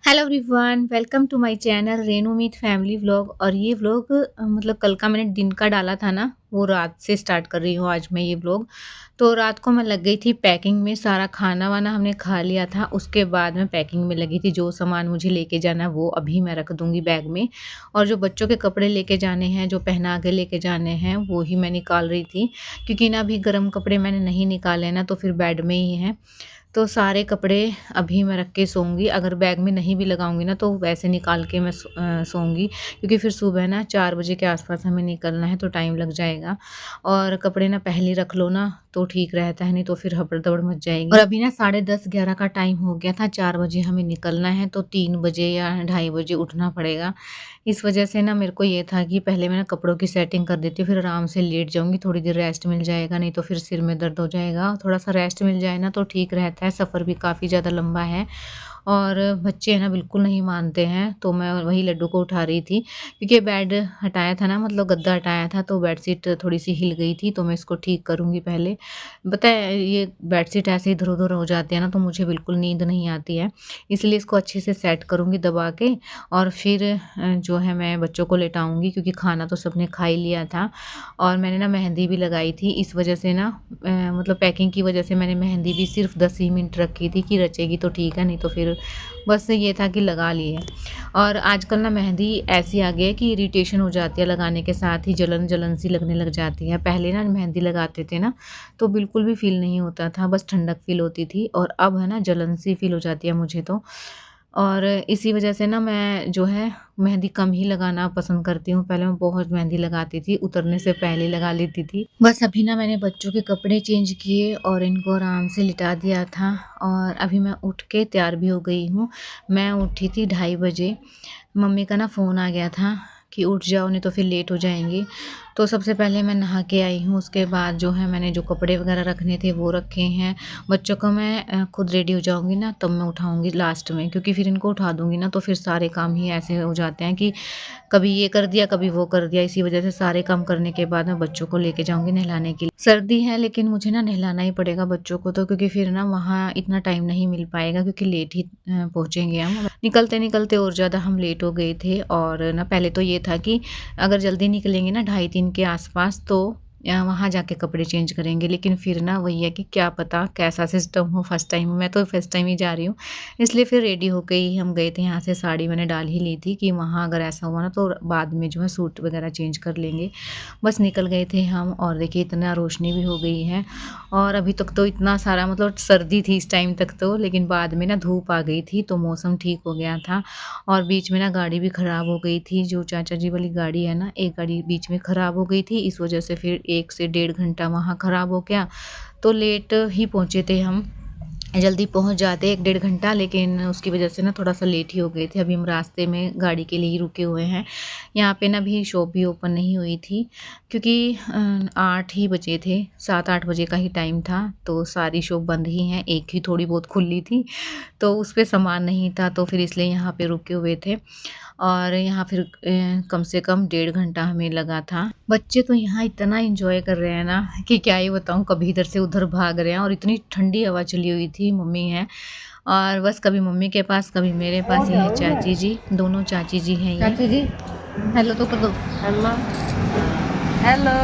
Hello everyone, welcome to my channel Renu Meet family vlog. और ये vlog मतलब कल का मैंने दिन का डाला था ना, वो रात से स्टार्ट कर रही हूँ आज मैं ये व्लॉग। तो रात को मैं लग गई थी पैकिंग में, सारा खाना वाना हमने खा लिया था। उसके बाद मैं पैकिंग में लगी थी। जो सामान मुझे लेके जाना है वो अभी मैं रख दूंगी बैग में, और जो बच्चों के कपड़े लेके जाने हैं, जो पहना के लेके जाने हैं, वो ही मैं निकाल रही थी। क्योंकि ना अभी गर्म कपड़े मैंने नहीं निकाले ना, तो फिर बेड में ही हैं। तो सारे कपड़े अभी मैं रख के सोऊंगी। अगर बैग में नहीं भी लगाऊंगी ना, तो वैसे निकाल के मैं सोऊंगी, क्योंकि फिर सुबह ना 4 बजे के आसपास हमें निकलना है, तो टाइम लग जाएगा। और कपड़े ना पहले रख लो ना तो ठीक रहता है, नहीं तो फिर हबड़ दबड़ मच जाएगी। और अभी ना 10:30-11 का टाइम हो गया था। 4 बजे हमें निकलना है, तो 3 बजे या 2:30 बजे उठना पड़ेगा। इस वजह से ना मेरे को ये था कि पहले मैं ना कपड़ों की सेटिंग कर देती हूँ, फिर आराम से लेट जाऊंगी, थोड़ी देर रेस्ट मिल जाएगा, नहीं तो फिर सिर में दर्द हो जाएगा। थोड़ा सा रेस्ट मिल जाए ना तो ठीक रहता है। सफ़र भी काफ़ी ज़्यादा लंबा है, और बच्चे है ना बिल्कुल नहीं मानते हैं। तो मैं वही लड्डू को उठा रही थी, क्योंकि बेड हटाया था ना, मतलब गद्दा हटाया था, तो बेडशीट थोड़ी सी हिल गई थी, तो मैं इसको ठीक करूँगी पहले। पता है, ये बेडशीट ऐसे इधर उधर हो जाती है ना, तो मुझे बिल्कुल नींद नहीं आती है। इसलिए इसको अच्छे से सेट करूँगी दबा के, और फिर जो है मैं बच्चों को लेटाऊँगी, क्योंकि खाना तो सबने खा ही लिया था। और मैंने ना मेहंदी भी लगाई थी, इस वजह से ना मतलब पैकिंग की वजह से मैंने मेहंदी भी सिर्फ 10 ही मिनट रखी थी कि रचेगी तो ठीक है, नहीं तो फिर बस ये था कि लगा ली है। और आजकल ना मेहंदी ऐसी आ गई है कि इरिटेशन हो जाती है, लगाने के साथ ही जलन जलन सी लगने लग जाती है। पहले ना मेहंदी लगाते थे ना, तो बिल्कुल भी फील नहीं होता था, बस ठंडक फील होती थी। और अब है ना जलन सी फील हो जाती है मुझे तो। और इसी वजह से ना मैं जो है मेहंदी कम ही लगाना पसंद करती हूँ। पहले मैं बहुत मेहंदी लगाती थी, उतरने से पहले लगा लेती थी। बस अभी ना मैंने बच्चों के कपड़े चेंज किए और इनको आराम से लिटा दिया था, और अभी मैं उठ के तैयार भी हो गई हूँ। मैं उठी थी 2:30 बजे। मम्मी का ना फ़ोन आ गया था कि उठ जाओ, नहीं तो फिर लेट हो जाएंगे। तो सबसे पहले मैं नहा के आई हूँ, उसके बाद जो है मैंने जो कपड़े वगैरह रखने थे वो रखे हैं। बच्चों को मैं खुद रेडी हो जाऊँगी ना, तब मैं उठाऊँगी लास्ट में, क्योंकि फिर इनको उठा दूँगी ना तो फिर सारे काम ही ऐसे हो जाते हैं कि कभी ये कर दिया कभी वो कर दिया। इसी वजह से सारे काम करने के बाद मैं बच्चों को लेके जाऊँगी नहलाने के लिए। सर्दी है लेकिन मुझे ना नहलाना ही पड़ेगा बच्चों को, तो क्योंकि फिर ना वहाँ इतना टाइम नहीं मिल पाएगा, क्योंकि लेट ही पहुँचेंगे हम। निकलते निकलते और ज़्यादा हम लेट हो गए थे। और ना पहले तो ये था कि अगर जल्दी निकलेंगे ना 2:30-3 के आसपास, तो वहाँ जाके कपड़े चेंज करेंगे। लेकिन फिर ना वही है कि क्या पता कैसा सिस्टम हो, फर्स्ट टाइम, मैं तो फर्स्ट टाइम ही जा रही हूँ, इसलिए फिर रेडी होके ही हम गए थे। यहाँ से साड़ी मैंने डाल ही ली थी कि वहाँ अगर ऐसा हुआ ना तो बाद में जो है सूट वगैरह चेंज कर लेंगे। बस निकल गए थे हम, और देखिए इतना रोशनी भी हो गई है। और अभी तक तो इतना सारा मतलब सर्दी थी इस टाइम तक तो, लेकिन बाद में ना धूप आ गई थी तो मौसम ठीक हो गया था। और बीच में ना गाड़ी भी ख़राब हो गई थी, जो चाचा जी वाली गाड़ी है ना, एक गाड़ी बीच में ख़राब हो गई थी। इस वजह से फिर 1 से 1.5 घंटा वहाँ ख़राब हो गया, तो लेट ही पहुँचे थे हम। जल्दी पहुंच जाते 1-1.5 घंटा, लेकिन उसकी वजह से ना थोड़ा सा लेट ही हो गए थे। अभी हम रास्ते में गाड़ी के लिए ही रुके हुए हैं। यहाँ पे ना भी शॉप भी ओपन नहीं हुई थी, क्योंकि 8 ही बजे थे, 7-8 बजे का ही टाइम था, तो सारी शॉप बंद ही हैं, एक ही थोड़ी बहुत खुली थी, तो उस पे सामान नहीं था, तो फिर इसलिए यहाँ पे रुके हुए थे। और यहाँ फिर कम से कम 1.5 घंटा हमें लगा था। बच्चे तो यहाँ इतना एंजॉय कर रहे हैं ना कि क्या ही बताऊँ, कभी इधर से उधर भाग रहे हैं। और इतनी ठंडी हवा चली हुई थी। मम्मी है और बस कभी मम्मी के पास कभी मेरे पास। ये है चाची जी, दोनों चाची जी हैं ये। चाची जी हेलो तो कर दो। हेलो हेलो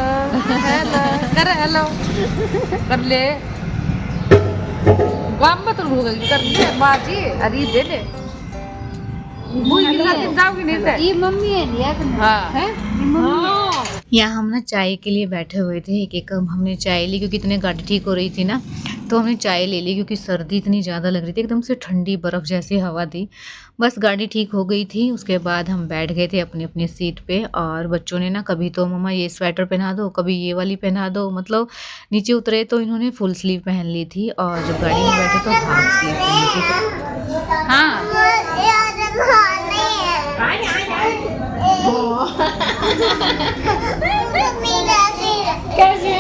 हेलो कर हेलो कर ले गाम मत कर ले बाजी अरे दे ले मुई के साथ जाओगी नहीं थे। ये मम्मी है लिया हाँ है हाँ यहाँ हम ना चाय के लिए बैठे हुए थे। एक एक कप हमने चाय ली, क्योंकि इतने गाड़ी ठीक हो रही थी ना, तो हमने चाय ले ली, क्योंकि सर्दी इतनी ज़्यादा लग रही थी, एकदम से ठंडी बर्फ़ जैसी हवा थी। बस गाड़ी ठीक हो गई थी, उसके बाद हम बैठ गए थे अपनी अपनी सीट पे। और बच्चों ने ना कभी तो मम्मा ये स्वेटर पहना दो, कभी ये वाली पहना दो, मतलब नीचे उतरे तो इन्होंने फुल स्लीव पहन ली थी, और जब गाड़ी में बैठे तो हाफ स्लीव पहनी थी। हाँ कैसे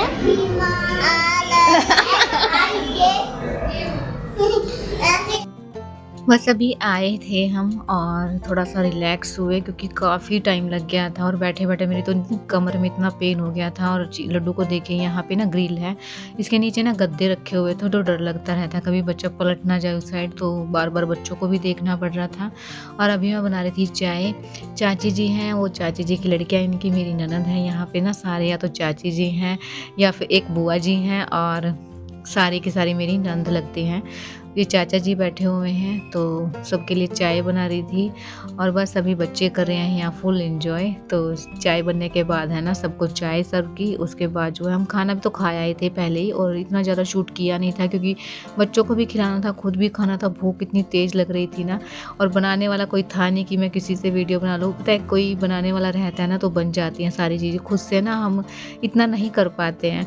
बस अभी आए थे हम और थोड़ा-सा रिलैक्स हुए क्योंकि काफ़ी टाइम लग गया था और बैठे-बैठे मेरी तो कमर में इतना पेन हो गया था। और लड्डू को देखिए यहाँ पे ना ग्रिल है, इसके नीचे ना गद्दे रखे हुए थे तो डर लगता रहता है कभी बच्चा पलट ना जाए उस साइड, तो बार-बार बच्चों को भी देखना पड़ रहा था। और अभी मैं बना रही थी चाय। चाची जी हैं, वो चाची जी की लड़कियाँ इनकी मेरी ननद है। यहाँ पे ना सारे या तो चाची जी हैं या फिर एक बुआ जी हैं और सारी की सारी मेरी नंद लगती हैं। ये चाचा जी बैठे हुए हैं तो सबके लिए चाय बना रही थी और बस अभी बच्चे कर रहे हैं यहाँ फुल एंजॉय। तो चाय बनने के बाद है ना सबको चाय सर्व की, उसके बाद जो है हम खाना भी तो खाया ही थे पहले ही और इतना ज़्यादा शूट किया नहीं था क्योंकि बच्चों को भी खिलाना था, खुद भी खाना था, भूख इतनी तेज़ लग रही थी ना। और बनाने वाला कोई था नहीं कि मैं किसी से वीडियो बना लूँ, पता है कोई बनाने वाला रहता है ना तो बन जाती हैं सारी चीज़ें, खुद से ना हम इतना नहीं कर पाते हैं।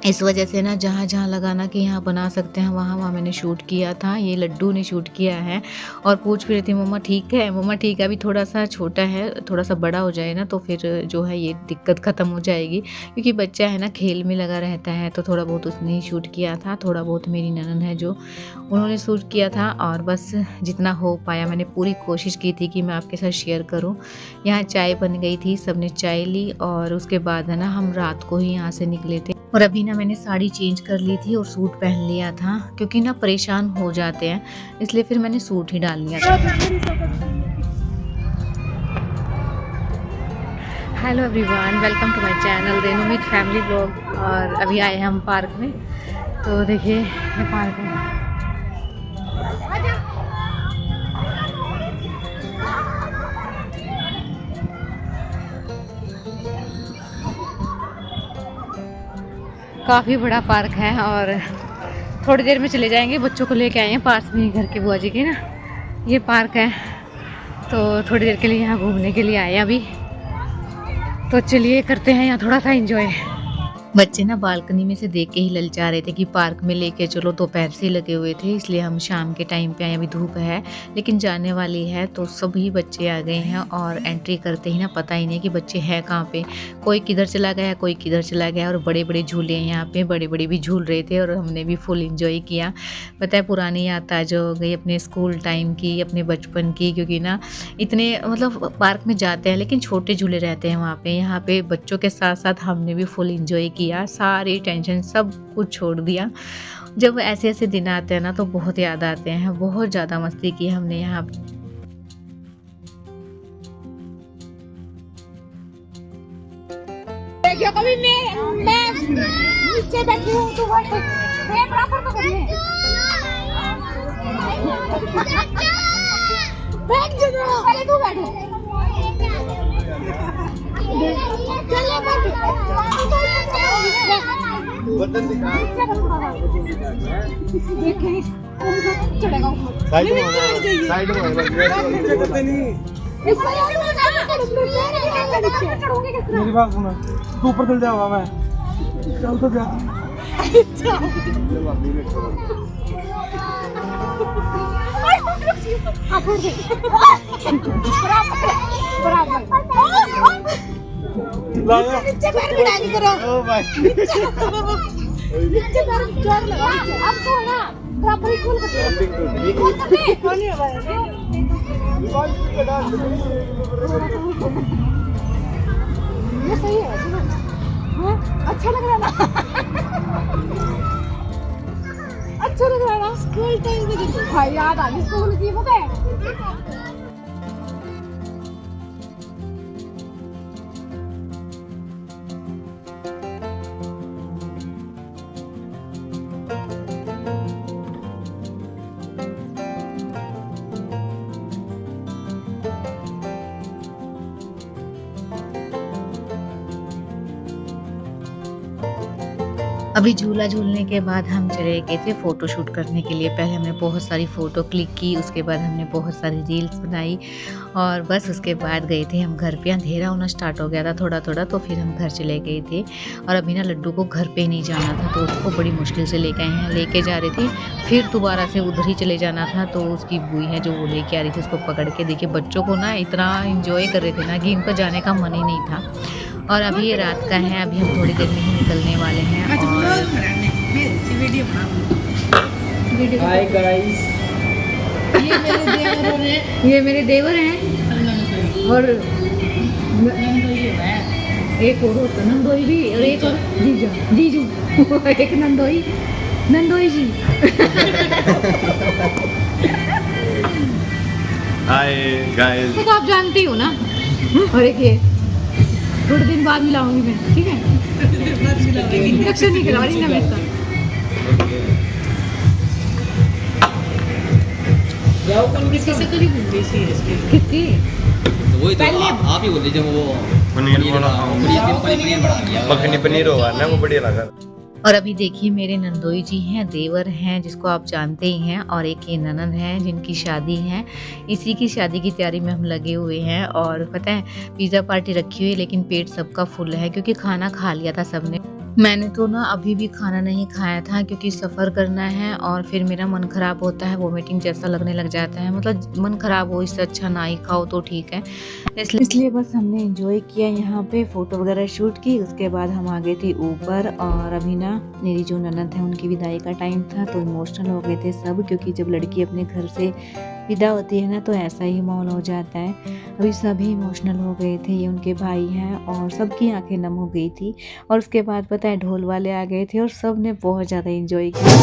इस वजह से ना जहाँ-जहाँ लगाना कि यहाँ बना सकते हैं वहाँ-वहाँ मैंने शूट किया था। ये लड्डू ने शूट किया है और पूछ भी रही थी मम्मा ठीक है? मम्मा ठीक है, अभी थोड़ा-सा छोटा है, थोड़ा-सा बड़ा हो जाए ना तो फिर जो है ये दिक्कत ख़त्म हो जाएगी क्योंकि बच्चा है ना खेल में लगा रहता है। तो थोड़ा बहुत उसने ही शूट किया था, थोड़ा बहुत मेरी ननद है जो उन्होंने शूट किया था और बस जितना हो पाया मैंने पूरी कोशिश की थी कि मैं आपके साथ शेयर करूँ। यहाँ चाय बन गई थी, सबने चाय ली और उसके बाद है ना हम रात को ही यहाँ से निकले थे। और अभी ना मैंने साड़ी चेंज कर ली थी और सूट पहन लिया था क्योंकि ना परेशान हो जाते हैं, इसलिए फिर मैंने सूट ही डाल लिया था। Hello everyone, welcome to my channel Renu Meet family vlog. और अभी आए हैं हम पार्क में, तो देखिए ये पार्क है। काफ़ी बड़ा पार्क है और थोड़ी देर में चले जाएंगे, बच्चों को लेके आए हैं पास में ही घर के बुआ जी के ना ये पार्क है, तो थोड़ी देर के लिए यहाँ घूमने के लिए आए अभी। तो चलिए करते हैं यहाँ थोड़ा सा एंजॉय। बच्चे ना बालकनी में से देख के ही ललचा रहे थे कि पार्क में लेके चलो, दोपहर से लगे हुए थे, इसलिए हम शाम के टाइम पे आए। अभी धूप है लेकिन जाने वाली है, तो सभी बच्चे आ गए हैं और एंट्री करते ही ना पता ही नहीं कि बच्चे हैं कहाँ पे, कोई किधर चला गया कोई किधर चला गया। और बड़े बड़े झूले हैं यहाँ पे, बड़े बड़े भी झूल रहे थे और हमने भी फुल इंजॉय किया। पता है पुरानी याद ताज़ा हो गई अपने स्कूल टाइम की, अपने बचपन की, क्योंकि ना इतने मतलब पार्क में जाते हैं लेकिन छोटे झूले रहते हैं वहाँ पे। यहाँ पे बच्चों के साथ साथ हमने भी फुल इंजॉय किया, सारी टेंशन सब कुछ छोड़ दिया। जब ऐसे ऐसे दिन आते हैं ना तो बहुत याद आते हैं, बहुत ज़्यादा मस्ती की हमने यहाँ पे। कभी मैं नीचे बैठी हूँ तो मैं बराबर पकड़ ले। बैठ जाओ, पहले तू बैठो। चलो बटन दिखा, साइड में साइड में मेरी बात सुनो, तू ऊपर चल जाऊंगा मैं, चल तो जा। नीचे पैर गिरा के करो। ओ भाई नीचे पैर जोर लगा, अब तो ना बराबर ही खोल कर कौन है भाई? ये सही है, हाँ अच्छा लग रहा ना। अच्छा लग रहा ना, स्कूल टाइम में भाई याद आ गई स्कूल की, पता है। अभी झूला झूलने के बाद हम चले गए थे फ़ोटो शूट करने के लिए। पहले हमने बहुत सारी फ़ोटो क्लिक की, उसके बाद हमने बहुत सारी रील्स बनाई और बस उसके बाद गए थे हम घर पे। अंधेरा होना स्टार्ट हो गया था थोड़ा थोड़ा, तो फिर हम घर चले गए थे। और अभी ना लड्डू को घर पे नहीं जाना था तो उसको बड़ी मुश्किल से लेके आए हैं, लेके जा रहे थे, फिर दोबारा से उधर ही चले जाना था। तो उसकी बुई है जो वो लेके आ रही थी, उसको पकड़ के देखिए बच्चों को ना इतना इंजॉय कर रहे थे ना कि उनका जाने का मन ही नहीं था। और अभी ये रात का है, अभी हम थोड़ी देर में ही निकलने वाले हैं। और हाय गाइस, ये मेरे देवर हैं और एक और होता नंदोई भी और एक और जीजू एक नंदोई जी। Hi guys. तो आप जानती हो ना। और एक ये थोड़े दिन बाद मिलाऊंगी मैं, ठीक है? इंजेक्शन नहीं करवा रही ना मैं इसका। किसी से तो नहीं भूल गई सीरियसली। किसकी? तो वही तो आप ही बोल दीजिए वो पनीर वाला पनीर बना दिया मखनी पनीर होगा ना, वो बढ़िया लगा। और अभी देखिए मेरे नंदोई जी हैं, देवर हैं जिसको आप जानते ही हैं, और एक ये ननद है जिनकी शादी है। इसी की शादी की तैयारी में हम लगे हुए हैं। और पता है पिज़्ज़ा पार्टी रखी हुई है लेकिन पेट सबका फुल है क्योंकि खाना खा लिया था सबने। मैंने तो ना अभी भी खाना नहीं खाया था क्योंकि सफ़र करना है और फिर मेरा मन ख़राब होता है, वोमिटिंग जैसा लगने लग जाता है। मतलब मन ख़राब हो इससे अच्छा ना ही खाओ तो ठीक है। इसलिए बस हमने एंजॉय किया, यहाँ पे फ़ोटो वगैरह शूट की। उसके बाद हम आ गए थे ऊपर। और अभी ना मेरी जो ननद है उनकी विदाई का टाइम था तो इमोशनल हो गए थे सब, क्योंकि जब लड़की अपने घर से विदा होती है ना तो ऐसा ही माहौल हो जाता है। अभी सभी इमोशनल हो गए थे। ये उनके भाई हैं और सबकी आंखें नम हो गई थी। और उसके बाद पता है ढोल वाले आ गए थे और सब ने बहुत ज़्यादा एंजॉय किया।